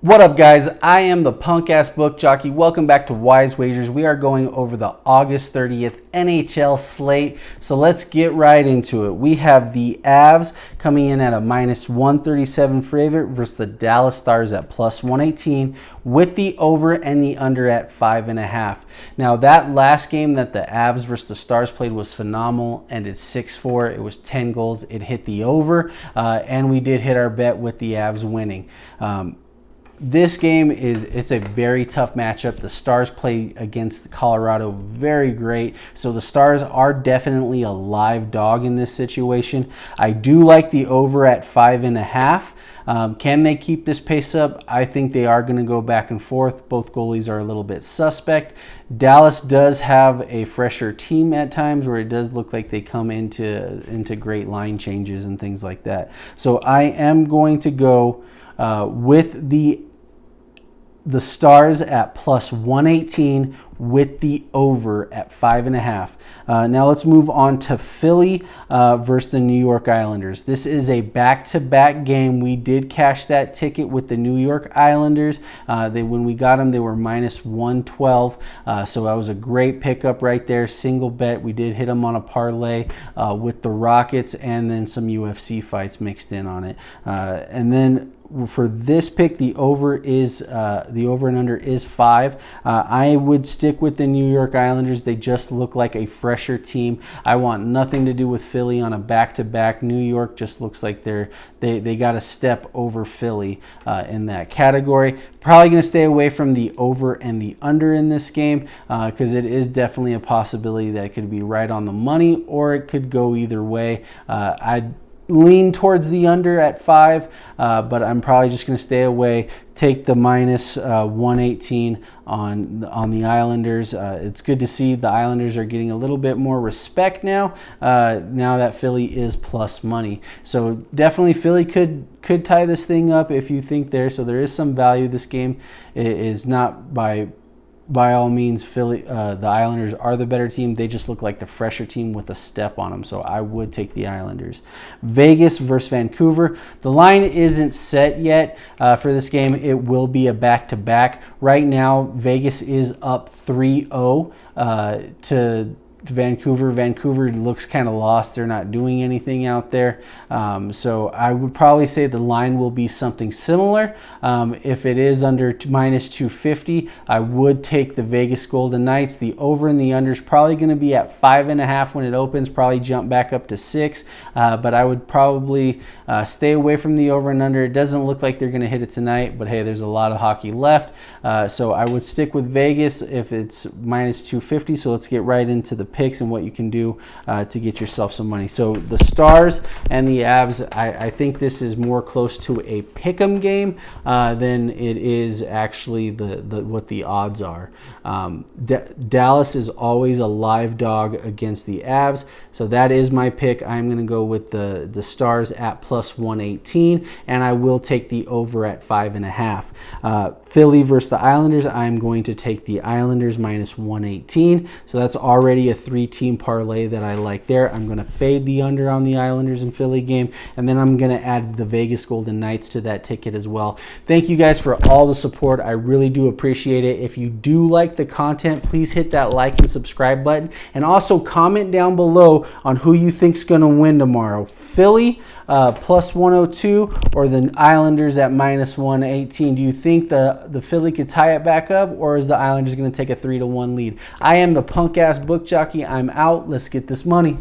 What up, guys? I am the punk ass book jockey. Welcome back to Wise Wagers. We are going over the August 30th NHL slate. So let's get right into it. We have the Avs coming in at a minus 137 favorite versus the Dallas Stars at plus 118 with the over and the under at 5.5. Now that last game that the Avs versus the Stars played was phenomenal, and it's 6-4. It was 10 goals. It hit the over, and we did hit our bet with the Avs winning. This game it's a very tough matchup. The Stars play against Colorado very great, so the Stars are definitely a live dog in this situation. I do like the over at 5.5. Can they keep this pace up? I think they are going to go back and forth. Both goalies are a little bit suspect. Dallas does have a fresher team at times where it does look like they come into great line changes and things like that. So I am going to go with the Stars at plus 118 with the over at 5.5. Now let's move on to Philly versus the New York Islanders. This is a back-to-back game. We did cash that ticket with the New York Islanders. When we got them, they were minus 112. So that was a great pickup right there. Single bet. We did hit them on a parlay with the Rockets and then some UFC fights mixed in on it. And then for this pick, the over and under is 5. I would stick with the New York Islanders. They just look like a fresher team. I want nothing to do with Philly on a back-to-back. New York just looks like they got a step over Philly in that category. Probably going to stay away from the over and the under in this game because it is definitely a possibility that it could be right on the money or it could go either way. I'd lean towards the under at 5, but I'm probably just going to stay away. Take the minus 118 on the Islanders. It's good to see the Islanders are getting a little bit more respect now that Philly is plus money. So definitely Philly could tie this thing up if you think there. So there is some value. This game is not by all means, Philly, the Islanders are the better team. They just look like the fresher team with a step on them. So I would take the Islanders. Vegas versus Vancouver. The line isn't set yet for this game. It will be a back-to-back. Right now, Vegas is up 3-0 to Vancouver. Vancouver looks kind of lost. They're not doing anything out there. So I would probably say the line will be something similar. If it is under minus 250, I would take the Vegas Golden Knights. The over and the under is probably going to be at 5.5 when it opens, probably jump back up to 6. But I would probably stay away from the over and under. It doesn't look like they're going to hit it tonight, but hey, there's a lot of hockey left. So I would stick with Vegas if it's minus 250. So let's get right into the picks and what you can do to get yourself some money. So the Stars and the Avs, I think this is more close to a pick'em game than it is actually what the odds are. Dallas is always a live dog against the Avs, so that is my pick. I'm going to go with the Stars at plus 118, and I will take the over at 5.5. Philly versus the Islanders, I'm going to take the Islanders minus 118. So that's already a 3-team parlay that I like there. I'm going to fade the under on the Islanders and Philly game, and then I'm going to add the Vegas Golden Knights to that ticket as well. Thank you guys for all the support. I really do appreciate it. If you do like the content, please hit that like and subscribe button, and also comment down below on who you think's going to win tomorrow. Philly plus 102 or the Islanders at minus 118. Do you think the Philly could tie it back up, or is the Islanders going to take a 3-1 lead? I am the punk ass book jockey. I'm out. Let's get this money.